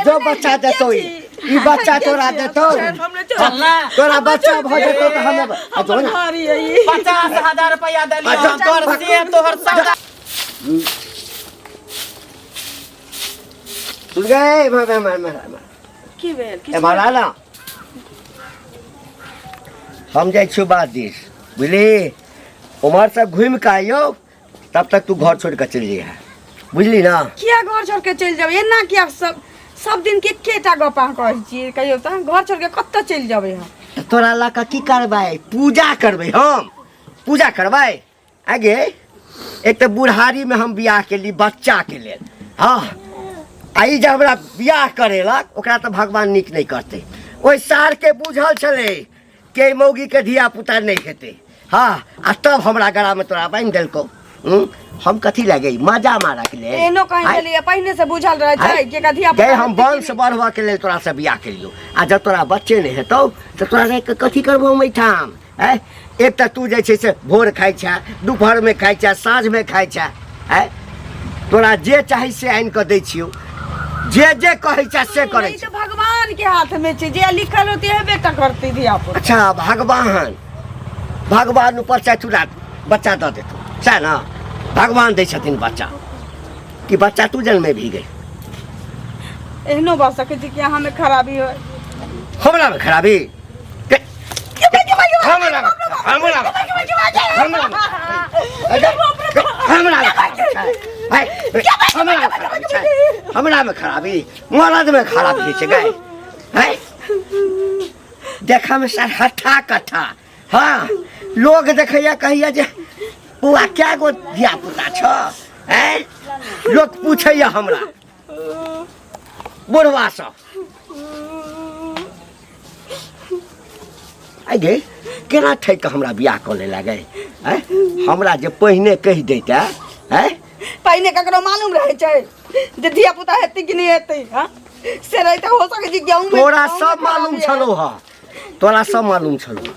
जो बच्चा देतो ई बच्चा तोरा देतो तोरा बच्चा भ जेतो त हमें 50,000 रुपया देलियो तोर से तोहर सौदा सुन गए मार की भेल ए मारा ना हम जाय छु बात दिस बुझली उमर से घूम के आइयो तब तक तू घर छोड़ के चल जइहा बुझली ना किया घर छोड़ के चल जाबे एना किया सब दिन के केटा गपा कहै छी कहियो त घर छोड़ के कत्त चल जाबे हम तोरा ला का की करबै पूजा करबै हम पूजा करबै आगे एक तो बुढ़ारी में हम बियाह के लिए बच्चा के लिए हाँ आई जब हमरा बियाह करेलक ओकरा तो भगवान निक नहीं करते ओइ सार के बुझल छले के मौगी के धिया पुता नहीं खेते हाँ आ तब हमरा गला में तोरा बांध देलको हम कथी लगे मजा मारा के लिए एनो कहीं लिए पहले से बुझल रहे छै के का धिया पुता हम वंश बढ़वा के लिए तोरा से बियाह के लियो आ जब तोरा बच्चे नहीं हेतौ तो तोरा रह के कथी करबो मैठाम है एक तो तू जे से भोर खाइ छ दोपहर में खाइ छ साँझ में खाइ छ है तोरा जे चाही से आइन के दै छियो जे कहै छ से करै छ भगवान के हाथ में छै जे लिखल होती है बेटा करती धिया पुता अच्छा भगवान ऊपर से तोरा बच्चा दे देतो छै ना भगवान दै छथिन बच्चा कि बच्चा तू जन्मे भी गई एहनो बात सके छी कि यहाँ में खराबी हो हमरा में खराबी हमरा में खराबी मरद में खराबी छै गए है देखा में सर हठा कठा हाँ लोग देखैया कहिया जे बुआ क्या गो धिया पुता छ हैं लोग पूछैया हमरा बुढ़वा सब आगे केना ठै के हमरा बियाह क ले लागे हैं हमरा जे पहिने कहि दैता हैं पहिने ककरो मालूम रहे छै जे धिया पुता हेतै कि नहीं हेतै हां से रहते हो सके जी गेहूं में तोरा सब मालूम छलो ह तोरा सब मालूम छलो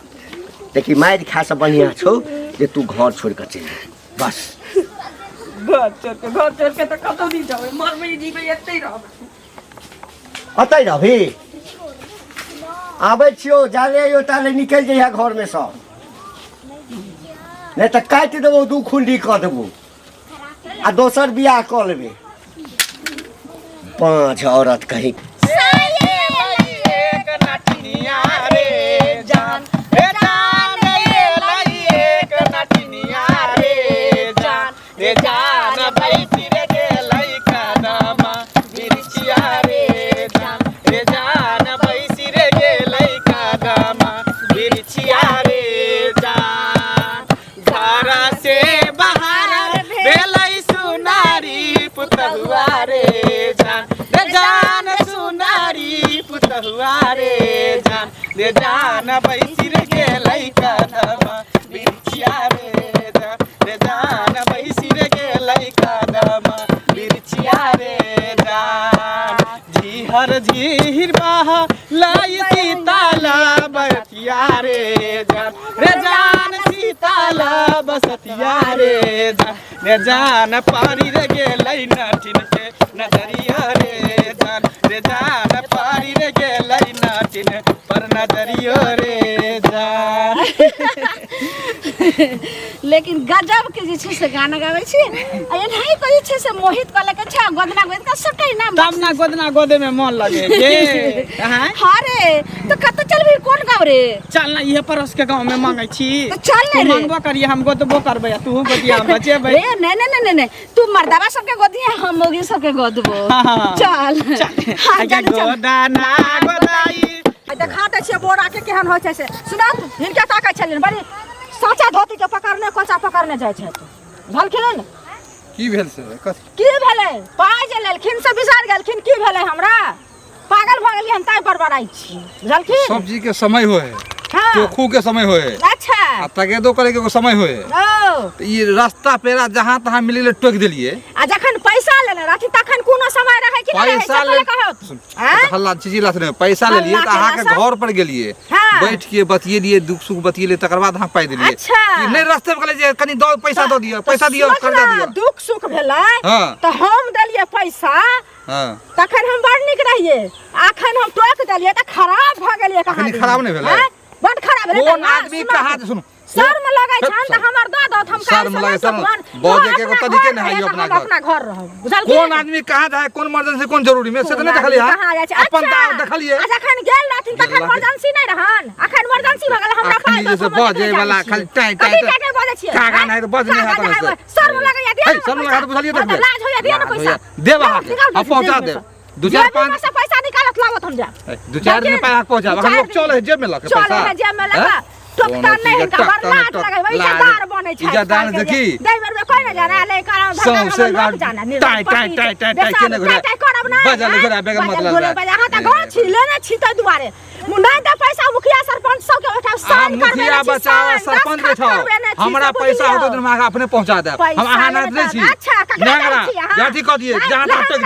देखी मार खा से बढ़िया छौ जे तू घर छोड़ के चल बस घर छोड़ के तो कतौ नहीं जाबे मर में जीवे एतै रहबे अतै रहबी आबै छियो जाले यो ताले निकल जइहा घर में सब नहीं तो काट देबो दू खुंडी क देबो आ दोसर बियाह क लेबे 5 औरत कहीं रे जान बैसिर गेलै कदम बिरछिया रे जान बैसिर गेलै कदम बिरछिया रे जान झीर बाह लाई सीताला बरतिया रे जान सीताला बसतिया रे जान पारी रे गेलै नठिन के नजरिया रे जान पारी रे गेलै नठिन पर नजरियो रे जान लेकिन गजब के जे छै से गाना गाबै छी आ एनाही कहै छै से मोहित कले के छै गोदना गोद का सकै ना तब ना गोदना गोदे में मन लगे ये हां अरे तो कत चलबी कोन गांव रे चल ना ये परस के गांव में मांगै छी तो चल रे मांगबो करिए हम गोदबो करबै तू गोदिया बचेबै रे नहीं तू मर्दावा सब के गोदिया हम मोगी सब के गोदबो चल आगे गोदाना गोदाई देखा दे छियै बोरा के केहन होय छै से सुना हिनका ताकै छलिन बड़ी साचा धोती के पकड़ने कोचा पकड़ने जाय छै झलखिन न की भेल से की भेलै पाय जे लेलखिन से बिसार गेलखिन की भेलै हमरा पागल भ गेलियन ताय बड़बड़ाई छी झलखिन सब्जी के समय होय हां चोखू के समय होय अच्छा आ तगेदो करे के समय होय तो ये रास्ता पेरा जहां तहां मिलिले टोक देलिए आ जखन पैसा लेले रहती तखन कोनो समय रहे कि नहीं पैसा ले हल्ला चिचिला से पैसा ले लिए त अहा के घर पर गेलिए बैठ के बतिएलिए दुख सुख बतिएलिए तकर बाद हम पाइ देलिए अच्छा। कि नहीं रास्ते में कहले जे कनी दो पैसा दो दियो पैसा दियो सोच कर्जा ना, दियो दुख सुख भेलै हाँ। तो हम देलिए पैसा हां तखन हम बड़ नीक रहिए अखन हम टोक देलिए त खराब भ गेलिए कहानी अखनी खराब नहीं भेलै? बड़ खराब भेलै कौन आदमी कहा सुन शर्म लगै छन त हमर दऽ दत हम शर्म लगे शर्म बजे के एगो तरीके नहीं है अपना घर अपना घर रहब बुझल कौन आदमी कहाँ जाए कौन इमरजेंसी कौन जरूरी में से तो नहीं देखलिए कहाँ जाइ छै? अपन अच्छा। दाव देखलिए आज अखन गेल रहथिन तखन इमरजेंसी नहीं रहन अखन इमरजेंसी भ गेल हमरा अखनी जैसे बजे वाला खाली टाइ टाइ के बजे छियै कागा नहीं तो बज नहीं आता है शर्म लगै दिया शर्म लगा तो बुझलिए तो लाज होइए दिया ना पैसा दे बाहर अब पहुंचा दे दो चार पाँच से पैसा निकालत लावत हम जा दो चार दिन पे पहुंचा हम लोग चल है जेब में लगे पैसा चल है जेब में लगा टोकता नहीं का बर्बाद लगे वही इज्जतदार बने छै इज्जतदार देखी दैवर में कोई न जाना ले कारण सौंसे जाना tie tie tie tie tie केने घरे करब ना बजा ले घरे बेगम मतलब बोले बजा हां त गांव छी लेने छी त दुआरे मुंडा द पैसा मुखिया सरपंच सब के उठा साइन करबे मुखिया बचाओ सरपंच बैठो हमरा पैसा होतो तो मैं अपने पहुंचा दे हम आहा ना दे छी अच्छा नेगरा जाठी क दिए जहां टक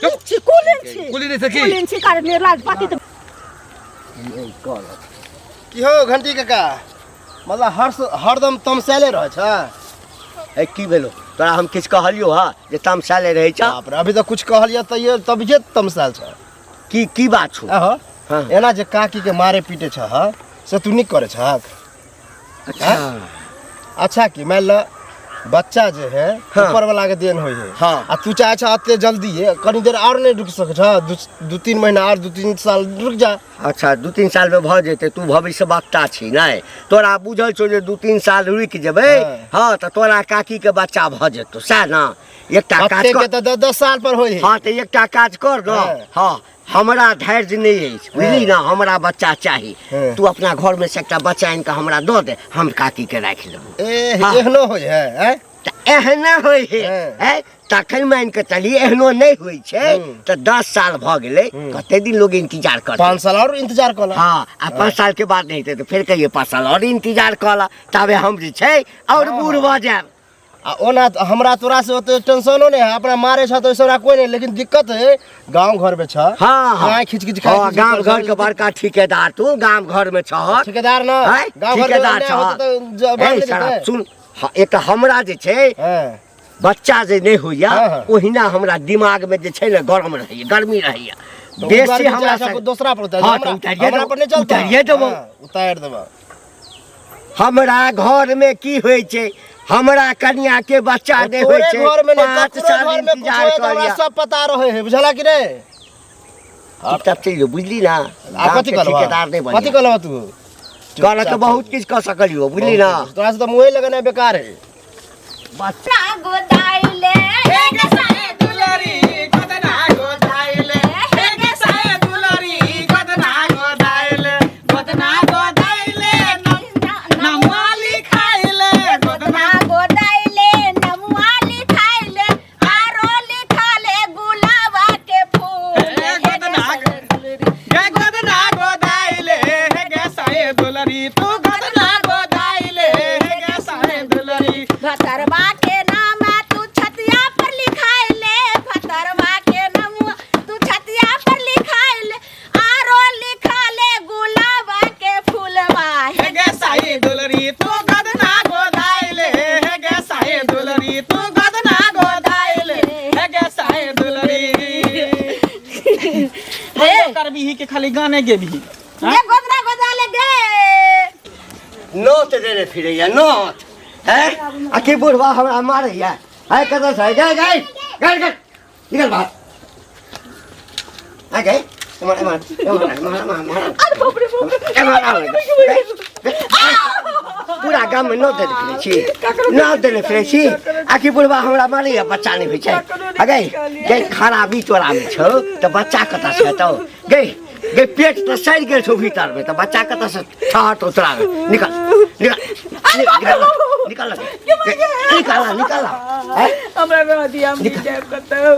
दिए छी कुलिन नहीं से की कुलिन छी कर निर्लाज पाती की हो घंटी काका मतलब हरदम तमसाले रहे छ ए की भेलो तोरा हम किछ कहलियो हा जे तमसाले रहै छ बाप रे अभी तो कुछ कहलिया त ये तब जे तमसाल छ की बात छौ आहो हाँ। एना जे काकी के मारे पीटे छ ह से तू नहीं करे छ अच्छा अच्छा की मान ल बच्चा जे है हाँ। ऊपर वाला के देन होय है हाँ। आ तू चाहे छ अते जल्दी है कनी देर और नहीं रुक सके छ दू तीन महीना और 2-3 साल रुक जा अच्छा 2-3 साल में भ जेते तू भविष्य वक्ता छी नहीं तोरा बुझल छौ जे 2-3 साल रुक जेबै हां त तोरा काकी के बच्चा भ जेतो सैह ना एकटा काज अते के कर त 10 साल पर होय है हां त एकटा काज कर न हां हमरा धैर्य नहीं है बुझली ना हमरा बच्चा चाहिए हाँ। तू अपना घर में से एकटा बच्चा आनि के हमरा दऽ दे हम काकी के राखि लेबो हाँ। एहनो होय है त एहने होय है तखन मान के चली एहनो नहीं होय छै त 10 साल भ गेलै कते दिन लोग इंतजार करते 5 साल और इंतजार कला हाँ आ 5 साल के बाद नहीं तो फिर कहिए 5 साल और इंतजार कला तबे हम जे छै और बूढ़ भ जाब आ ओना हमरा तोरा से ओते टेंशनो नहीं है अपना मारे छ तो सोरा कोई नहीं लेकिन दिक्कत है गांव घर में छ हाँ हाँ गाय खिच खिच खाय हाँ, गांव घर के बड़का ठेकेदार तू गांव घर में छ ठेकेदार ना हैं? गांव घर ठेकेदार में छ होते तो ए, साला, सुन हाँ, एक हमरा जे छै हां बच्चा जे नहीं होइया हाँ, हाँ। ओहिना हमरा दिमाग में जे छै ने गरम रहैया गर्मी रहैया बेसी हमरा से दूसरा पर हाँ, तो उतारिए हमरा पर नहीं चलता उतारिए देबो उतार देबो हमरा घर में की होय छै हमरा कन्या के बच्चा नहीं होय छै घर में 5 साल इंतजार करिया सब पता रहे है बुझला कि नहीं अब तक चलियो बुझली ना आ कथि गाँव के कहलवा ठेकेदार नहीं कथि बनी कहलवा तू कहला के बहुत किछ कह सकलियो बुझली ना तोरा से तो मुंह लगाना बेकार है बच्चा गोदाइले हेगे साए दुलरी कतना गोदाइले हेगे साए दुलरी कतना गोदाइले नमवाली खाइले गोदना गोदाइले नमुआली खाइले आरो लिखाले गुलाबा के फूल हे गोदना गोदाइले हेगे साए दुलरी तू गोदना गोदाइले हेगे साए दुलरी भतरवा के नाम तू छतिया पर लिखाइले भतरवा के नमुआ तू छतिया पर लिखाइले आरो लिखाले गुलाबा के फूलवा हेगे साए दुलरी तू गोदना गोदाइले हेगे साए दुलरी तू गोदना गोदाइले हेगे साए दुलरी हे करबी ही के खाली गाने गे भी ये गोदना गोदाले गे नोट देने फिरैया नोट है आखिर बुढ़वा हमरा मारैया है कतऽ छै गए गए गए गए निकल बाहर आ गए पूरा गाँव में नोट देने फिरै छी नोट देने फिरै छी आखिर बुढ़वा हमरा मारैया बच्चा नहीं होइ छै आ गए गए खराबी तोरामे छौ तऽ बच्चा कतऽ छै तऽ गए गए पेट तो सड़ गेल छौ भीतर में तो बच्चा कतऽ से ठहत उतरा निकल निकल निकल निकल निकल निकल हमरा में दिया हम जाब कतौ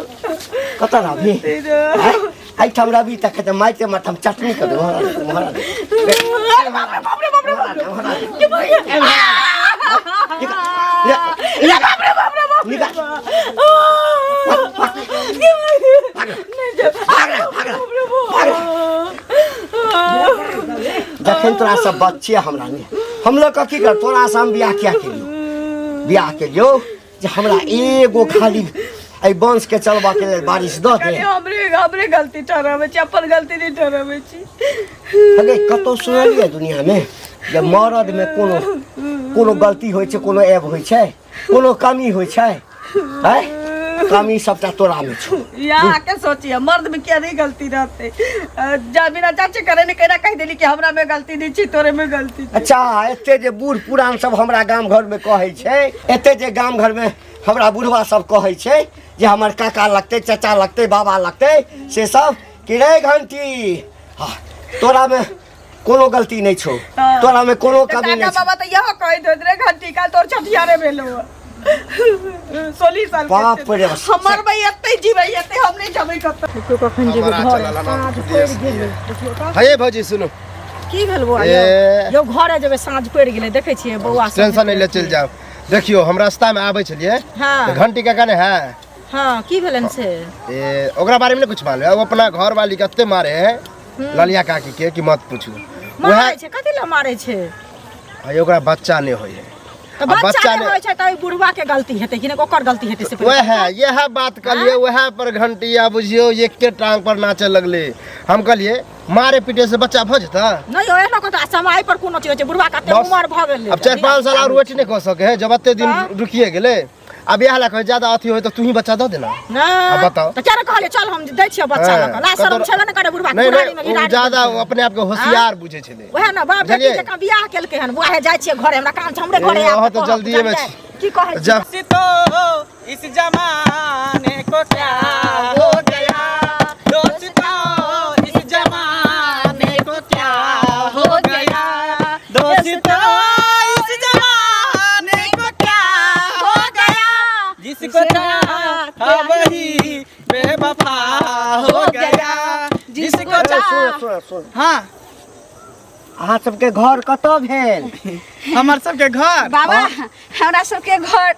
कतऽ रहबी आई हमरा भी तक त माइते मत हम चटनी कर दो अखन तोरा सब बच्चे हमरा नहीं हम लोग का की कर तोरा से हम बियाह क्या के लियो जे हमरा एगो खाली आई बंस के चलबा के लेल बारिश द दे हमरे गलती ठहरावे छी अपन गलती नहीं ठहरावे छी अगे कतो सुनलिए दुनिया में जे मरद में कोनो गलती होय छै कोनो ऐब होय छै कोनो कमी होय छै हैं कमी सबटा तोरा में छौ यहाँ के सोचिए मर्द में क्या नहीं गलती रहते बिना चाचे करे ने कहना कह देली कि हमरा में गलती नहीं छी तोरे में गलती छी। अच्छा एते जे बूढ़ पुरान सब हमरा गांव घर में कहै छै एते जे गांव घर में हमरा बुढ़वा सब कहै छै जे हमर काका लगते चाचा लगते बाबा लगते से सब कि रे घंटी तोरा में कोनो गलती नहीं छौ तोरा में कोनो कमी नहीं बाबा तो यह कह दे रे घंटी का तोर छठियारे भेलो 16 साल बाप रे हमर भाई एते जीवे एते हम नहीं जबै कत को कखन जेबै घर साँझ पड़ गेलै हे भौजी सुनो की भेल बौआ यो घरे जेबै साँझ पड़ गेलै देखै छियै बौआ टेंशन नहीं ले चल जाओ देखियो हम रास्ता में आबै छलिए हाँ घंटी का कने है हां की भेलन से ए ओकरा बारे में नहीं कुछ मालूम है वो अपना घर वाली कते मारे है ललिया काकी के कि मत पूछू मारै छै कथि ल मारै छै भाई ओकरा बच्चा नहीं होय है तो बच्चा ने होय छै त बुढ़वा के गलती हेतै कि ने ओकर गलती हेतै से वह है यह बात कहलिए वह पर घंटिया बुझियो एक के टांग पर नाचे लगले हम कहलिए मारे पीटे से बच्चा भ जता नहीं होय न कत समय पर कोनो चीज छै बुढ़वा कते उम्र भ गेलै अब 4-5 साल और वेट नहीं कर सके है जब एते दिन रुकिए गेले अब यह ला कहे ज्यादा अथी होय तो तू ही बच्चा दे देना अब बताओ तो क्या कहले चल हम दै छियै बच्चा लक ला शरम छले न करे बुढ़वा पुरानी में नहीं ज्यादा अपने आप के होशियार बुझे छले ओहे न बाप बेटी जका बियाह केलकै हन बुआ जाय छियै घरे हमरा काम हमरे घरे आ तो जल्दी में की कहै इसी तो इस जमाने को क्या हो गया दोस्तों इस जमाने को क्या हो गया दोस्तों इस जमाने को क्या हो गया जिसको चाहा वही बेवफा हो गया जिसको चाहा सुन हाँ अहाँ सबके घर कतऽ भेल हमर सबके घर बाबा हमरा सबके घर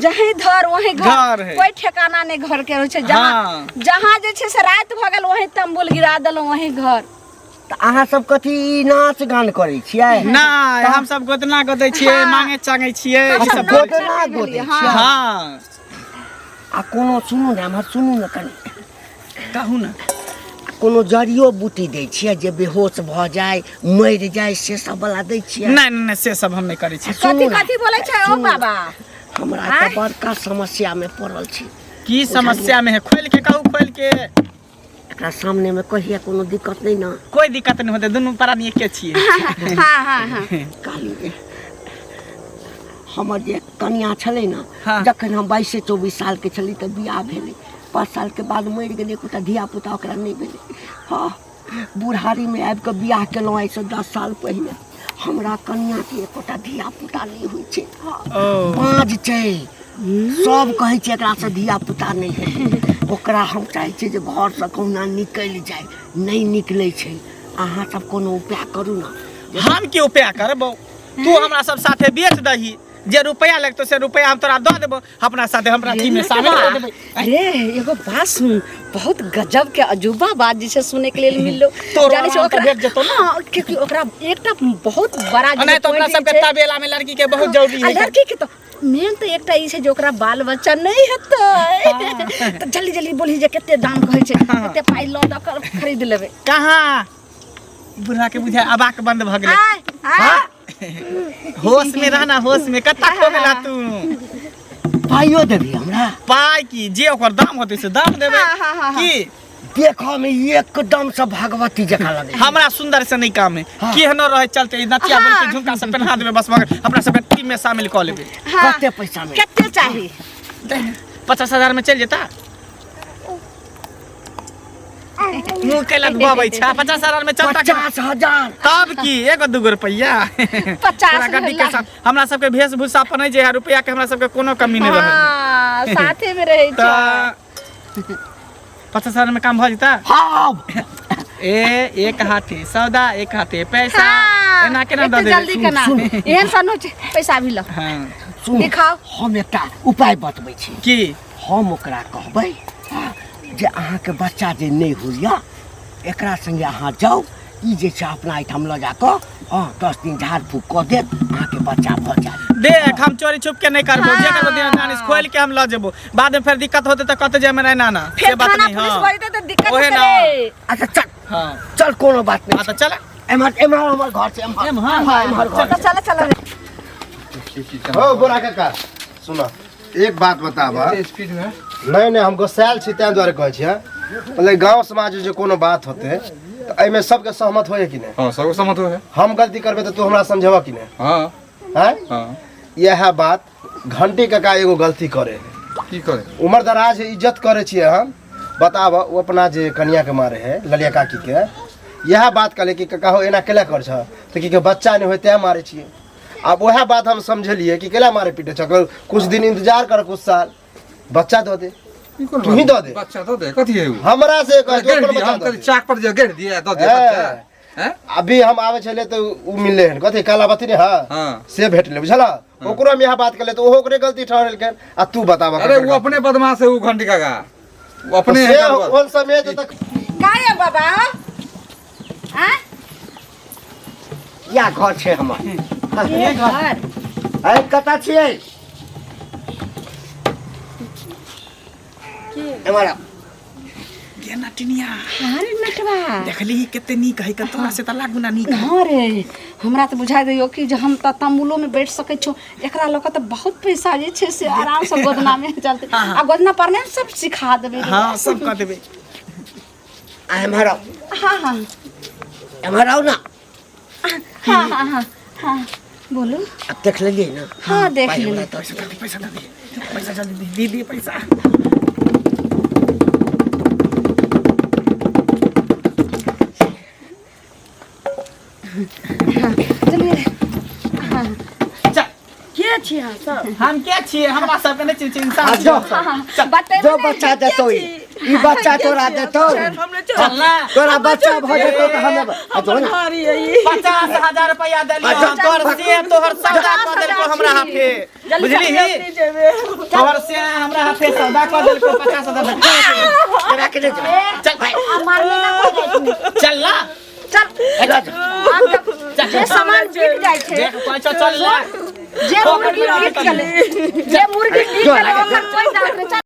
जहीं धर वहीं घर है। कोई ठिकाना नहीं घर के रहे छै हाँ। जहाँ जे छै से रात भ गेल वहीं तंबुल गिरा देलहुं वहीं घर तऽ अहाँ सब कथी नाच गान करै छियै नहीं हम सब गोदना गोदै छियै मांगे चांगे छियै ई अच्छा सब गोदना गोदै छियै हाँ आ कोनो सुनू ने हमर सुनू ने कनी कहू ना कोनो जड़ियो बूटी दै छियै जे बेहोश भऽ जाय मरि जाय से सब वाला दै छियै नहीं नहीं से सब हम नहीं करै छी कथि कथि बोलै छै ओ बाबा हमरा तऽ बड़का समस्या में पड़ल छी की समस्या में है खोल के कहू खोल के एकरा सामने में कहिया कोनो दिक्कत नहीं ना कोई दिक्कत नहीं होते दोनों प्राणी एके छियै हाँ हाँ हाँ कहली जे हमर जे कन्या छलै ना हाँ। जखन हम 22-24 साल के छली तऽ बियाह भेलै 5 साल के बाद मरि गेलै एकोटा धिया पुता ओकरा नहीं भेलै हाँ बुढ़ारी में आबि कऽ बियाह केलहुँ आइसँ 10 साल पहिले हमरा कन्या के एकोटा धिया पुता नहीं होइ छै बाँझ छै सब कहै छै एकरा से धिया पुता नहीं है ओकरा हम चाहै छियै जे घर से कहुना निकलि जाय नहीं निकलै छै अहाँ सब कोनो उपाय करू ना हम की उपाय करबो तू हमरा सब साथे बेच दही जे रुपया लगतो से रुपया हम तोरा दऽ देबो अपना साथे हमरा टीम में शामिल कर देबो अरे एगो बात सुन बहुत गजब के अजूबा बात जिसे सुने के लिए मिललो तोरा जाने से नाम ओकरा पे भेज देतो ना। हाँ, क्योंकि ओकरा एकटा बहुत बड़ा नहीं तो अपना सबके तबेला में लड़की के बहुत जरूरी है लड़की के तो मेन तो एकटा ई छै जे ओकरा बाल बच्चा नहीं हेतै तो जल्दी जल्दी बोली जे कते दाम कहै छै कते पाई ल द कर खरीद लेबै कहाँ बुढ़ा के बुझाय अबाक बंद भ गेलै हाँ होश में रहना होश में कत्ता खो गेला तू पाइयो देबी हमरा पाई की जे ओकर दाम होते से दाम देबे की देखो में एकदम से भगवती जका लगे हमरा सुंदर से नहीं काम है केहनो रहे चलते ई नथिया बोल के झुमका से पहना देबे बस मगर हमरा सब टीम में शामिल कर लेबे कते पैसा में कते चाहिए 50,000 में चल जेता मुंह केला दबाबै छ 50,000 में चलता 50,000 तब की एगो दूगो रुपया 50 गड्डी के साथ हमरा सबके वेशभूषा पर नहीं जे है रुपया के हमरा सबके कोनो कमी नहीं रहल हाँ साथे में रहे तो छै 50,000 में काम भ जेता हाँ एक हाथे सौदा एक हाथे पैसा एना केना द एते देबे जल्दी केना एहन सन होइ छै पैसा भी ल हां सुन दिखाओ हम एकटा उपाय बतबै छी की हम ओकरा कहबै जे अहाँ के बच्चा जे नहीं होइया एकरा संगे अहाँ जाओ ई जे छै अपना आइटम लऽ जाकऽ 10 दिन झाड़ फूक कऽ देत अहाँके बच्चा भऽ जायत। देख हम चोरी छुप के नहीं करबो, जे करबो दिन खोल के हम ल जेबो, बाद में फिर दिक्कत होते त कत जाय में ना ना फिर से बात थाना नहीं। पुलिस हां बोलते तो दिक्कत ओहे ना। करे। अच्छा चल हां चल कोनो बात नहीं। हां तो चल एमहर हमर घर छै एमहर घर। चल चल हो बोरा काका सुनो एक बात बताबा। स्पीड में नहीं हमको सैल छी तैं द्वारे कहै छियै मतलब गांव समाज में जे कोनो बात होते तो एमे सबके सहमत होए कि नहीं? हां सब सहमत हो है। हम गलती करबे तो तू हमरा समझेबा कि नहीं? हां हैं हां यह बात घंटी काका एगो गलती करे की करे उम्र दराज है इज्जत करे छियै हम बताब वो अपना जे कन्या के मारे है ललिया काकी के यह बात कहले कि काका हो एना केला कर छ तो कि के बच्चा नहीं होय तै मारे छियै। अब वह बात हम समझलिए कि केला मारे पीटे छ कुछ दिन इंतजार कर कुछ साल बच्चा दो दे तू ही दो दे बच्चा दो दे कथी है उ हमरा से कह तू गेड़ अपन दिया बच्चा हम दो कल दे। चाक पर जे गेड़ दिया दो दे बच्चा हैं अभी हम आवे छले तो उ मिलले हन कथी कालावती ने हां हां से भेटले बुझला ओकरो में यह बात कहले तो ओहो ओकरे गलती ठहरल के आ तू बतावा अरे वो अपने बदमाश है वो घंटी काका वो अपने से है उन समय तक काय बाबा हैं या घर छै हमर। ये घर अरे कतऽ छियै? एमहर ये नटनिया अरे नटवा देखली कितने नीक है कतरा से त लागू ना नीक। हाँ रे हमरा तो बुझा दियो कि जे हम त तमुलो में बैठ सकै छो एकरा लोग त बहुत पैसा जे छे से आराम से गोदना में चलते आ गोदना पर ने सब सिखा देबे। हां सब कर देबे। एमहर हाँ हाँ एमहर आओ ना। हाँ हाँ हाँ हाँ बोलो। अब देख लेलियै ना। हाँ देख पाइ ले हमरा दऽ। पैसा जल्दी दे पैसा। चलिए हाँ चल के छी हाँ सब हम के छिए हमरा सब के नहीं चिंता। आ जो बतेबे जो बच्चा देतो ई बच्चा तोरा देतो चल ना तोरा बच्चा भऽ जेतो तऽ हमे आ जो ना 50,000 रुपया देलियो तोहर से तोहर सौदा क देलको हमरा हाथे बुझली ही तोहर से हमरा हाथे सौदा क देलको 50,000 तेरा के चल भाई मारने ना कोई जाए तुम्हें। चल ना चल जे सामान बिक जाय छे देख पैसा चल ना जे मुर्गी बिक चले जे मुर्गी बिक चले ओकर कोई दाम नहीं।